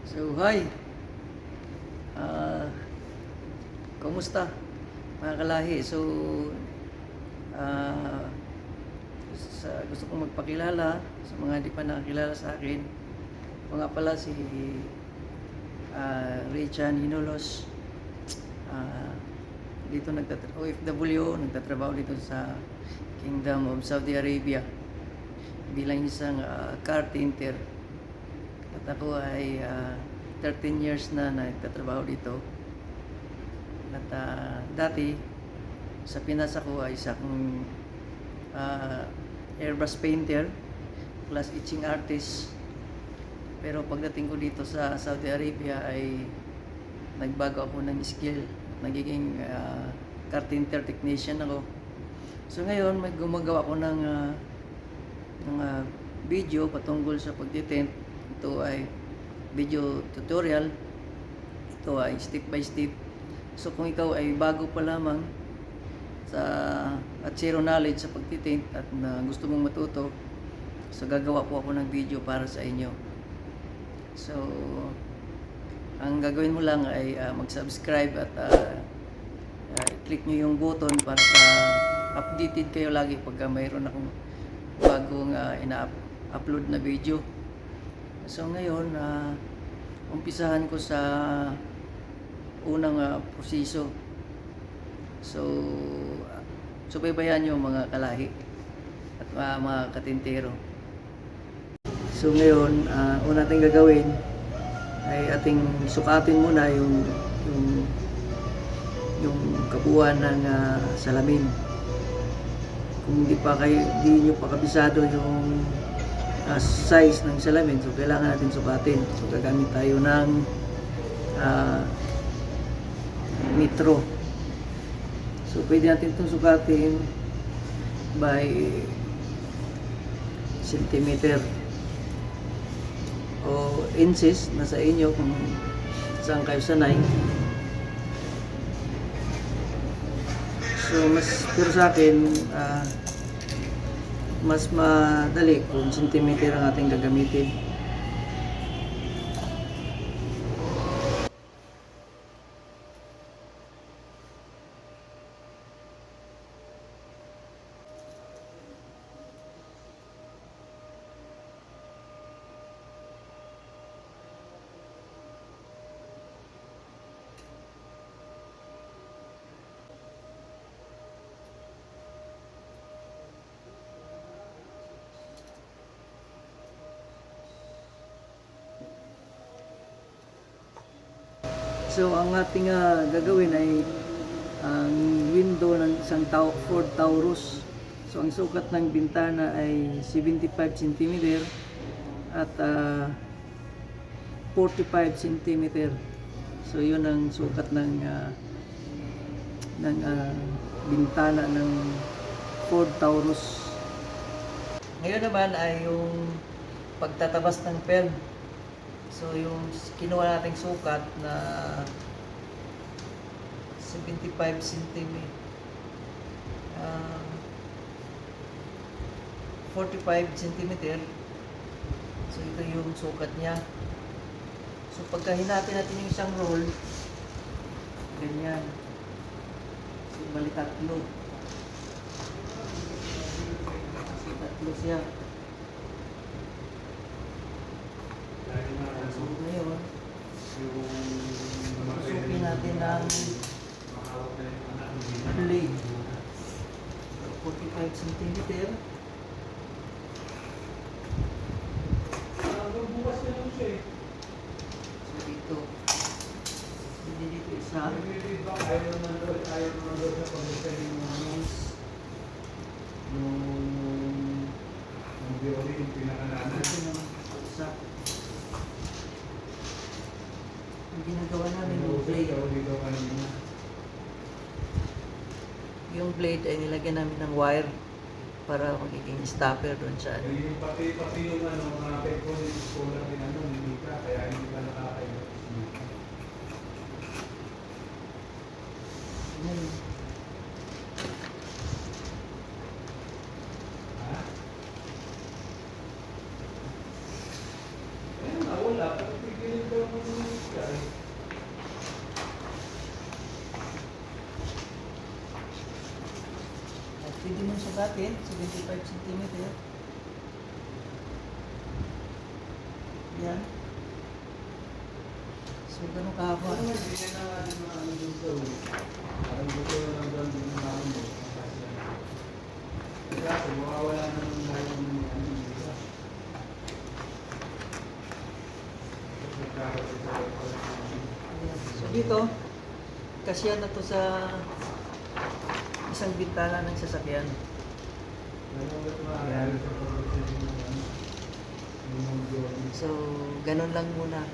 So, hi! Ah, Kumusta mga kalahi? So, ah, gusto kong magpakilala sa mga di pa nakakilala sa akin. Ako nga pala si Richan Hinolos. Ah, Dito OFW, nagtatrabaho dito sa Kingdom of Saudi Arabia bilang isang carpenter. At ako ay 13 years na nagtatrabaho dito. At dati sa Pinas ako ay isang airbrush painter plus etching artist. Pero pagdating ko dito sa Saudi Arabia ay nagbago ako ng skill. Nagiging carpenter technician ako. So ngayon may gumagawa ako ng video patungkol sa pagtitent. Ito ay video tutorial. Ito ay step by step. So kung ikaw ay bago pa lamang at zero knowledge sa pagtitent at gusto mong matuto, so gagawa po ako ng video para sa inyo. So ang gagawin mo lang ay mag-subscribe at click nyo yung button para sa updated kayo lagi pagka mayroon akong bagong ina-upload na video. So ngayon, umpisahan ko sa unang proseso. So, subaybayan nyo mga kalahi at mga katintero. So ngayon, una natin gagawin ay ating sukatin muna yung kabuuan ng salamin. Kung di nyo pa kabisado yung size ng salamin, so kailangan natin sukatin. So gagamit tayo ng metro. So pwede natin itong sukatin by centimeter o inches, nasa inyo kung saan kayo sanay. So pero sa akin mas madali kung centimeter ang ating gagamitin. So ang ating gagawin ay ang window ng isang Ford Taurus. So ang sukat ng bintana ay 75 cm at 45 cm. So yun ang sukat ng bintana ng Ford Taurus. Ngayon naman ay yung pagtatabas ng film. So yung kinuha nating sukat na 75 cm, 45 cm. So ito yung sukat niya. So pagka hinati natin yung isang roll, ganyan. So bali tatlo. So tatlo siya. So ngayon, susukin natin ng blade. 45 cm. So dito. Hindi dito isa. Isa. Ang ginagawa namin yung blade ay nilagyan namin ng wire para magiging stopper doon sa Pati yung mga pepolis ko lang din hindi ka, kaya hindi ka nakakayo. Ha? Ayun, wala. Pagpigilin dito kung kaya. At pwede mong sugatin, 75 cm. Yan. So, ganun kahaba. Ano nga, hindi na natin mga ano dito. Parang gusto na lang doon din namin mo. Kasi mawawala na ng lahat ng ano dito. So, dito, kasya na to sa isang bintana ng sasakyan. So, ganun lang muna.